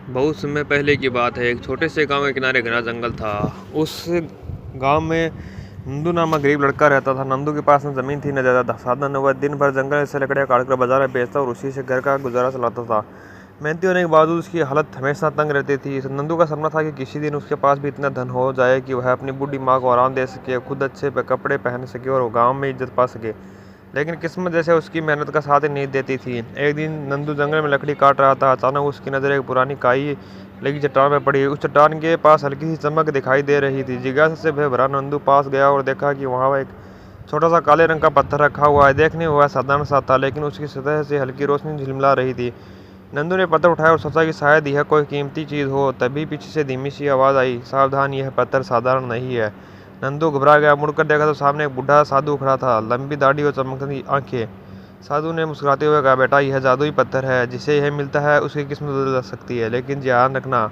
बहुत समय पहले की बात है। एक छोटे से गांव के किनारे घना जंगल था। उस गांव में नंदू नामक गरीब लड़का रहता था। नंदू के पास न जमीन थी न ज़्यादा साधन। वह दिन भर जंगल से लकड़ियाँ काटकर बाजार में बेचता और उसी से घर का गुजारा चलाता था। मेहनती होने के बावजूद उसकी हालत हमेशा तंग रहती थी। नंदू का सपना था कि किसी दिन उसके पास भी इतना धन हो जाए कि वह अपनी बूढ़ी माँ को आराम दे सके, खुद अच्छे कपड़े पहन सके और गाँव में इज्जत पा सके। लेकिन किस्मत जैसे उसकी मेहनत का साथ ही नहीं देती थी। एक दिन नंदू जंगल में लकड़ी काट रहा था। अचानक उसकी नज़र एक पुरानी काई लगी चट्टान पर पड़ी। उस चट्टान के पास हल्की सी चमक दिखाई दे रही थी। जिज्ञासा से भरा नंदू पास गया और देखा कि वहाँ एक छोटा सा काले रंग का पत्थर रखा हुआ है। देखने में वह साधारण सा था, लेकिन उसकी सतह से हल्की रोशनी झिलमिला रही थी। नंदू ने पत्थर उठाया और सोचा कि शायद यह कोई कीमती चीज़ हो। तभी पीछे से धीमी सी आवाज़ आई, सावधान, यह पत्थर साधारण नहीं है। नंदू घबरा गया। मुड़कर देखा तो सामने एक बूढ़ा साधु खड़ा था, लंबी दाढ़ी और चमकती आंखें। साधु ने मुस्कुराते हुए कहा, बेटा, यह जादुई पत्थर है। जिसे यह मिलता है उसकी किस्मत बदल सकती है, लेकिन ध्यान रखना,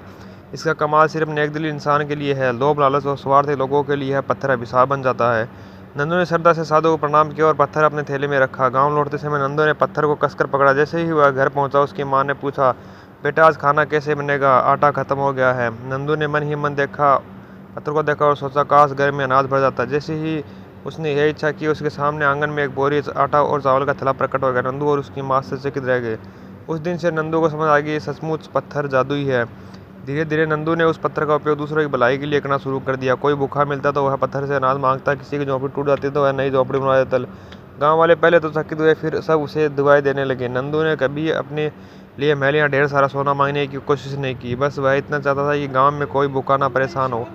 इसका कमाल सिर्फ नेकदिली इंसान के लिए है। लोभ, लालच और स्वार्थी लोगों के लिए यह पत्थर अभिशाप बन जाता है। नंदू ने श्रद्धा से साधु को प्रणाम किया और पत्थर अपने थैले में रखा। गांव लौटते समय नंदू ने पत्थर को कसकर पकड़ा। जैसे ही वह घर पहुंचा, उसकी माँ ने पूछा, बेटा, आज खाना कैसे बनेगा? आटा खत्म हो गया है। नंदू ने मन ही मन पत्थर को देखा और सोचा, काश घर में अनाज भर जाता। जैसे ही उसने यह इच्छा की, उसके सामने आंगन में एक बोरी आटा और चावल का थैला प्रकट हो गया। नंदू और उसकी माँ आश्चर्यचकित रह गए। उस दिन से नंदू को समझ आ गई, सचमुच पत्थर जादुई है। धीरे धीरे नंदू ने उस पत्थर का उपयोग दूसरों की भलाई के लिए करना शुरू कर दिया। कोई भूखा मिलता तो वह पत्थर से अनाज मांगता, किसी की झोंपड़ी टूट जाती तो वह नई झोंपड़ी बना देता। गांव वाले पहले तो चकित हुए, फिर सब उसे दुआएं देने लगे। नंदू ने कभी अपने लिए महल या ढेर सारा सोना मांगने की कोशिश नहीं की। बस वह इतना चाहता था कि गांव में कोई भूखा ना परेशान हो।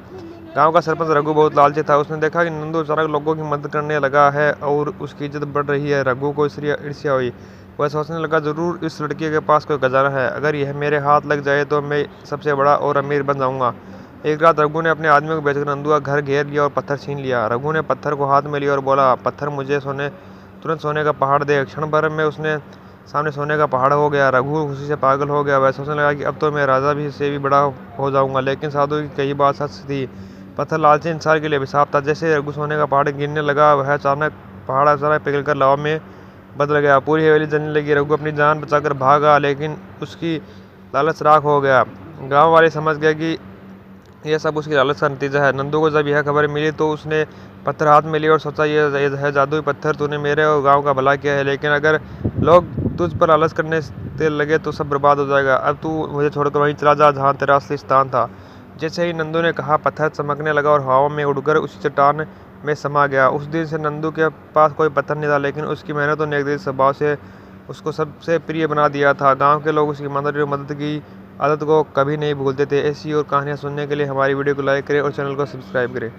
गांव का सरपंच रघु बहुत लालची था। उसने देखा कि नंदू अचानक लोगों की मदद करने लगा है और उसकी इज्जत बढ़ रही है। रघु को ईर्ष्या हुई। वह सोचने लगा, जरूर इस लड़के के पास कोई खजाना है। अगर यह मेरे हाथ लग जाए तो मैं सबसे बड़ा और अमीर बन जाऊंगा। एक रात रघु ने अपने आदमी को भेजकर नंदू का घर घेर लिया और पत्थर छीन लिया। रघु ने पत्थर को हाथ में लिया और बोला, पत्थर मुझे तुरंत सोने का पहाड़ दे। क्षण भर में उसने सामने सोने का पहाड़ हो गया। रघु खुशी से पागल हो गया। वह सोचने लगा कि अब तो मैं राजा भी से भी बड़ा हो जाऊंगा। लेकिन साधु की कही बात सच थी। पत्थर लालची इंसान के लिए अभिशाप था। जैसे रघु सोने का पहाड़ गिरने लगा, वह पहाड़ अचानक पिघलकर लावा में बदल गया। पूरी हवेली जलने लगी। रघु अपनी जान बचाकर भागा, लेकिन उसकी लालच राख हो गया। गांव वाले समझ गए कि यह सब उसकी लालच का नतीजा है। नंदू को जब यह खबर मिली तो उसने पत्थर हाथ में लिया और सोचा, यह है जादुई पत्थर, तूने मेरे और गांव का भला किया है, लेकिन अगर लोग तुझ पर लालच करने से लगे तो सब बर्बाद हो जाएगा। अब तू मुझे छोड़कर वहीं चला जा जहाँ तेरा असली स्थान था। जैसे ही नंदू ने कहा, पत्थर चमकने लगा और हवा में उड़कर उसी चट्टान में समा गया। उस दिन से नंदू के पास कोई पत्थर नहीं था, लेकिन उसकी मेहनत और नेकदिल स्वभाव से उसको सबसे प्रिय बना दिया था। गांव के लोग उसकी मदद की आदत को कभी नहीं भूलते थे। ऐसी और कहानियाँ सुनने के लिए हमारी वीडियो को लाइक करें और चैनल को सब्सक्राइब करें।